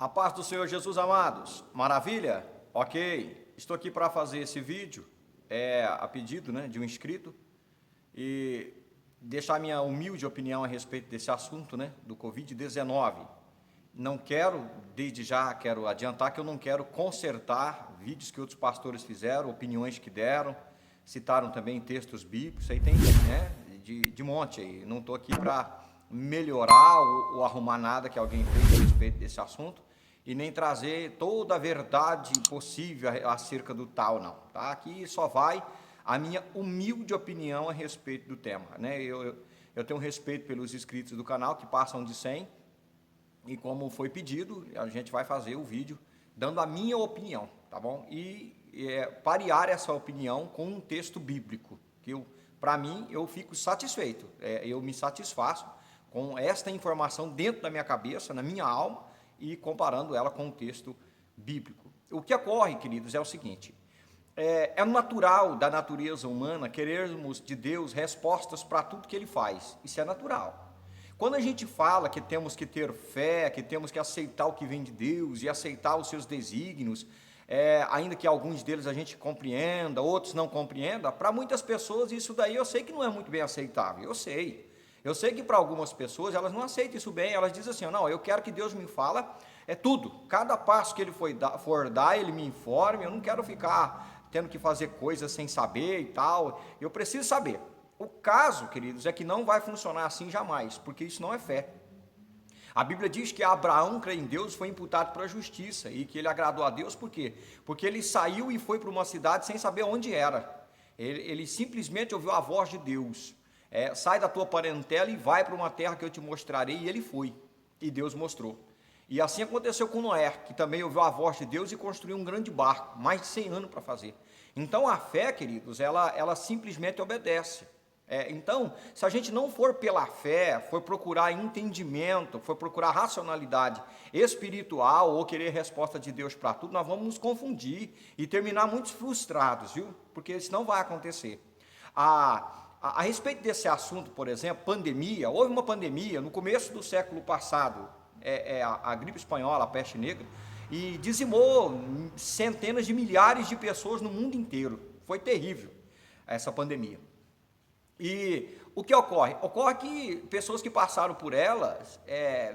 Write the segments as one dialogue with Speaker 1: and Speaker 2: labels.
Speaker 1: A paz do Senhor Jesus, amados. Maravilha? Ok. Estou aqui para fazer esse vídeo, a pedido, de um inscrito, e deixar minha humilde opinião a respeito desse assunto, do Covid-19. Não quero, desde já, quero adiantar que eu não quero consertar vídeos que outros pastores fizeram, opiniões que deram, citaram também textos bíblicos, aí tem, de monte aí. Não estou aqui para melhorar ou arrumar nada que alguém fez a respeito desse assunto, e nem trazer toda a verdade possível acerca do tal, não. Tá? Aqui só vai a minha humilde opinião a respeito do tema. Eu tenho respeito pelos inscritos do canal, que passam de 100, e como foi pedido, a gente vai fazer o vídeo dando a minha opinião, tá bom? E parear essa opinião com um texto bíblico, que para mim, eu fico satisfeito, eu me satisfaço com esta informação dentro da minha cabeça, na minha alma, e comparando ela com o texto bíblico. O que ocorre, queridos, é o seguinte: é natural da natureza humana querermos de Deus respostas para tudo que Ele faz. Isso é natural. Quando a gente fala que temos que ter fé, que temos que aceitar o que vem de Deus e aceitar os seus desígnios, ainda que alguns deles a gente compreenda, outros não compreenda, para muitas pessoas isso daí eu sei que não é muito bem aceitável, eu sei. Eu sei que para algumas pessoas, elas não aceitam isso bem, elas dizem assim: não, eu quero que Deus me fala tudo, cada passo que Ele for dar, Ele me informe, eu não quero ficar tendo que fazer coisas sem saber e tal, eu preciso saber. O caso, queridos, é que não vai funcionar assim jamais, porque isso não é fé. A Bíblia diz que Abraão crê em Deus, foi imputado para a justiça, e que ele agradou a Deus, por quê? Porque ele saiu e foi para uma cidade sem saber onde era, ele simplesmente ouviu a voz de Deus. Sai da tua parentela e vai para uma terra que eu te mostrarei, e ele foi, e Deus mostrou. E assim aconteceu com Noé, que também ouviu a voz de Deus e construiu um grande barco, mais de 100 anos para fazer. Então a fé, queridos, ela simplesmente obedece. Então, se a gente não for pela fé, for procurar entendimento, for procurar racionalidade espiritual ou querer resposta de Deus para tudo, nós vamos nos confundir e terminar muito frustrados, viu? Porque isso não vai acontecer. A respeito desse assunto, por exemplo, pandemia, houve uma pandemia no começo do século passado, a gripe espanhola, a peste negra, e dizimou centenas de milhares de pessoas no mundo inteiro. Foi terrível essa pandemia. E o que ocorre? Ocorre que pessoas que passaram por elas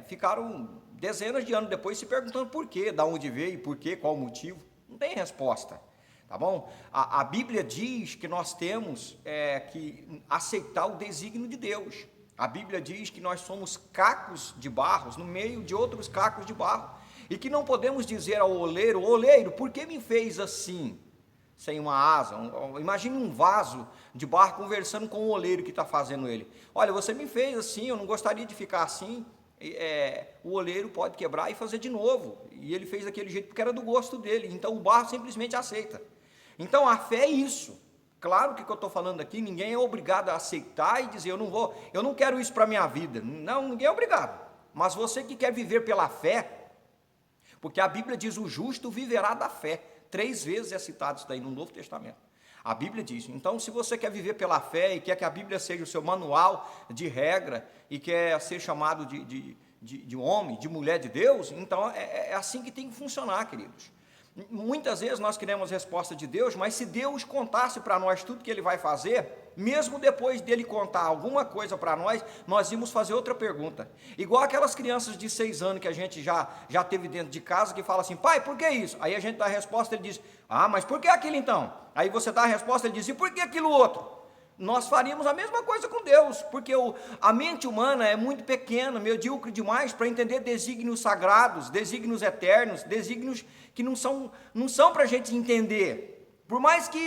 Speaker 1: ficaram dezenas de anos depois se perguntando por quê, de onde veio, por quê, qual o motivo. Não tem resposta. Tá bom? A Bíblia diz que nós temos que aceitar o desígnio de Deus. A Bíblia diz que nós somos cacos de barro no meio de outros cacos de barro, e que não podemos dizer ao oleiro: oleiro, por que me fez assim, sem uma asa? Imagine um vaso de barro conversando com o oleiro que está fazendo ele: olha, você me fez assim, eu não gostaria de ficar assim. O oleiro pode quebrar e fazer de novo, e ele fez daquele jeito porque era do gosto dele, então o barro simplesmente aceita. Então a fé é isso. Claro que o que eu estou falando aqui, ninguém é obrigado a aceitar e dizer: eu não quero isso para a minha vida. Não, ninguém é obrigado. Mas você que quer viver pela fé, porque a Bíblia diz: o justo viverá da fé. 3 vezes é citado isso daí no Novo Testamento. A Bíblia diz. Então, se você quer viver pela fé e quer que a Bíblia seja o seu manual de regra e quer ser chamado de homem, de mulher de Deus, então é assim que tem que funcionar, queridos. Muitas vezes nós queremos resposta de Deus, mas se Deus contasse para nós tudo que Ele vai fazer, mesmo depois dele contar alguma coisa para nós íamos fazer outra pergunta. Igual aquelas crianças de 6 anos que a gente já teve dentro de casa, que fala assim: pai, por que isso? Aí a gente dá a resposta, ele diz: ah, mas por que aquilo então? Aí você dá a resposta, ele diz: e por que aquilo outro? Nós faríamos a mesma coisa com Deus, porque a mente humana é muito pequena, medíocre demais para entender desígnios sagrados, desígnios eternos, desígnios que não são para a gente entender. Por mais que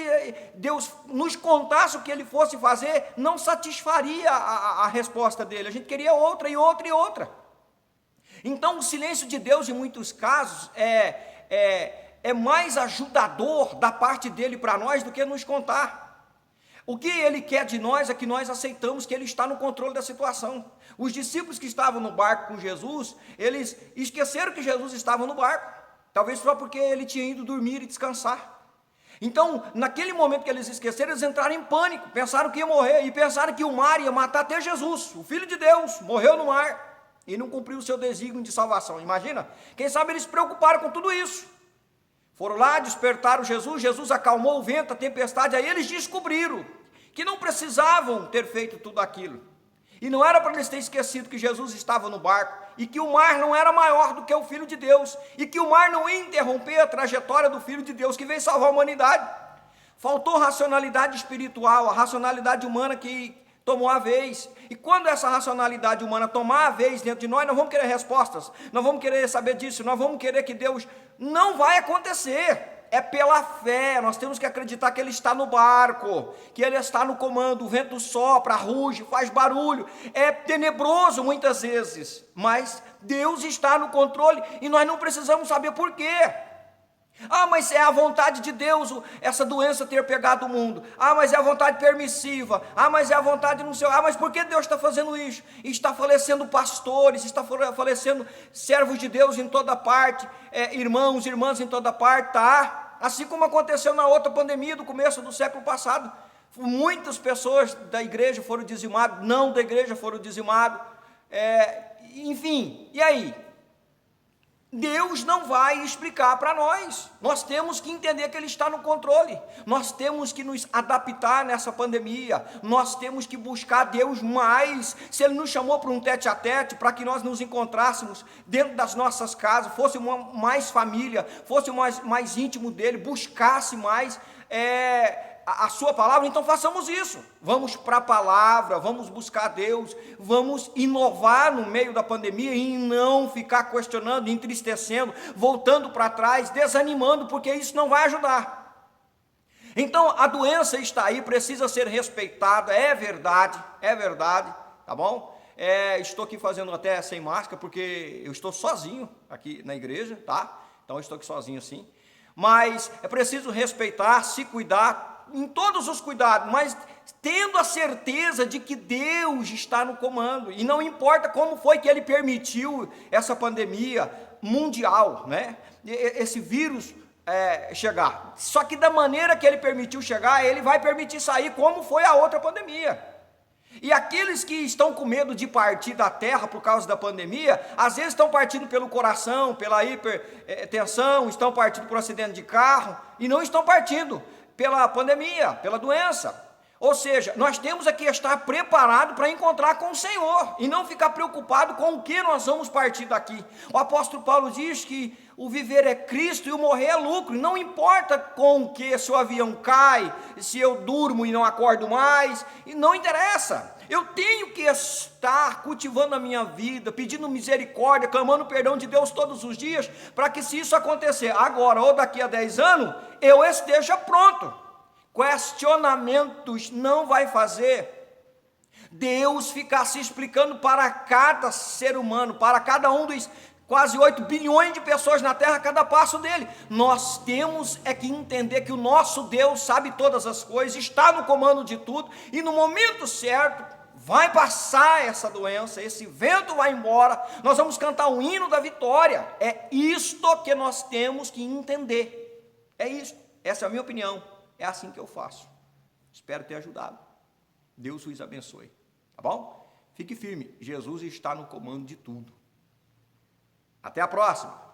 Speaker 1: Deus nos contasse o que Ele fosse fazer, não satisfaria a resposta dele. A gente queria outra e outra e outra. Então o silêncio de Deus, em muitos casos, é mais ajudador da parte dele para nós do que nos contar. O que Ele quer de nós é que nós aceitamos que Ele está no controle da situação. Os discípulos que estavam no barco com Jesus, eles esqueceram que Jesus estava no barco, talvez só porque Ele tinha ido dormir e descansar. Então, naquele momento que eles esqueceram, eles entraram em pânico, pensaram que ia morrer, e pensaram que o mar ia matar até Jesus, o Filho de Deus, morreu no mar. e não cumpriu o seu desígnio de salvação. Imagina, quem sabe eles se preocuparam com tudo isso. Foram lá, despertaram Jesus, Jesus acalmou o vento, a tempestade, aí eles descobriram que não precisavam ter feito tudo aquilo. E não era para eles terem esquecido que Jesus estava no barco, e que o mar não era maior do que o Filho de Deus, e que o mar não ia interromper a trajetória do Filho de Deus, que veio salvar a humanidade. Faltou racionalidade espiritual, a racionalidade humana que tomou a vez. E quando essa racionalidade humana tomar a vez dentro de nós vamos querer respostas, nós vamos querer saber disso, nós vamos querer que Deus... Não vai acontecer. É pela fé, nós temos que acreditar que Ele está no barco, que Ele está no comando, o vento sopra, ruge, faz barulho, é tenebroso muitas vezes, mas Deus está no controle e nós não precisamos saber por quê. Ah, mas é a vontade de Deus essa doença ter pegado o mundo. Ah, mas é a vontade permissiva. Ah, mas é a vontade não sei. Ah, mas por que Deus está fazendo isso? Está falecendo pastores, está falecendo servos de Deus em toda parte, irmãos, irmãs em toda parte, tá? Assim como aconteceu na outra pandemia do começo do século passado. Muitas pessoas da igreja foram dizimadas, não da igreja foram dizimadas. Enfim, e aí? Deus não vai explicar para nós. Nós temos que entender que Ele está no controle. Nós temos que nos adaptar nessa pandemia. Nós temos que buscar Deus mais. Se Ele nos chamou para um tete-a-tete, para que nós nos encontrássemos dentro das nossas casas, fôssemos mais família, fôssemos mais íntimo dEle, buscasse mais a sua palavra, então façamos isso. Vamos para a palavra, vamos buscar Deus, vamos inovar no meio da pandemia e não ficar questionando, entristecendo, voltando para trás, desanimando, porque isso não vai ajudar. Então a doença está aí, precisa ser respeitada, é verdade, tá bom? Estou aqui fazendo até sem máscara, porque eu estou sozinho aqui na igreja, tá? Então eu estou aqui sozinho assim, mas é preciso respeitar, se cuidar, em todos os cuidados, mas tendo a certeza de que Deus está no comando, e não importa como foi que Ele permitiu essa pandemia mundial, né? Esse vírus chegar, só que da maneira que Ele permitiu chegar, Ele vai permitir sair, como foi a outra pandemia. E aqueles que estão com medo de partir da terra por causa da pandemia, às vezes estão partindo pelo coração, pela hipertensão, estão partindo por acidente de carro, e não estão partindo pela pandemia, pela doença. Ou seja, nós temos aqui que estar preparado para encontrar com o Senhor, e não ficar preocupado com o que nós vamos partir daqui. O apóstolo Paulo diz que o viver é Cristo e o morrer é lucro. Não importa com o que, se o avião cai, se eu durmo e não acordo mais, e não interessa. Eu tenho que estar cultivando a minha vida, pedindo misericórdia, clamando perdão de Deus todos os dias, para que, se isso acontecer agora ou daqui a 10 anos, eu esteja pronto. Questionamentos não vai fazer Deus ficar se explicando para cada ser humano, para cada um dos quase 8 bilhões de pessoas na terra, a cada passo dele. Nós temos que entender que o nosso Deus sabe todas as coisas, está no comando de tudo, e no momento certo vai passar essa doença, esse vento vai embora, nós vamos cantar um hino da vitória. É isto que nós temos que entender. É isso, essa é a minha opinião, é assim que eu faço. Espero ter ajudado. Deus os abençoe, tá bom? Fique firme, Jesus está no comando de tudo. Até a próxima!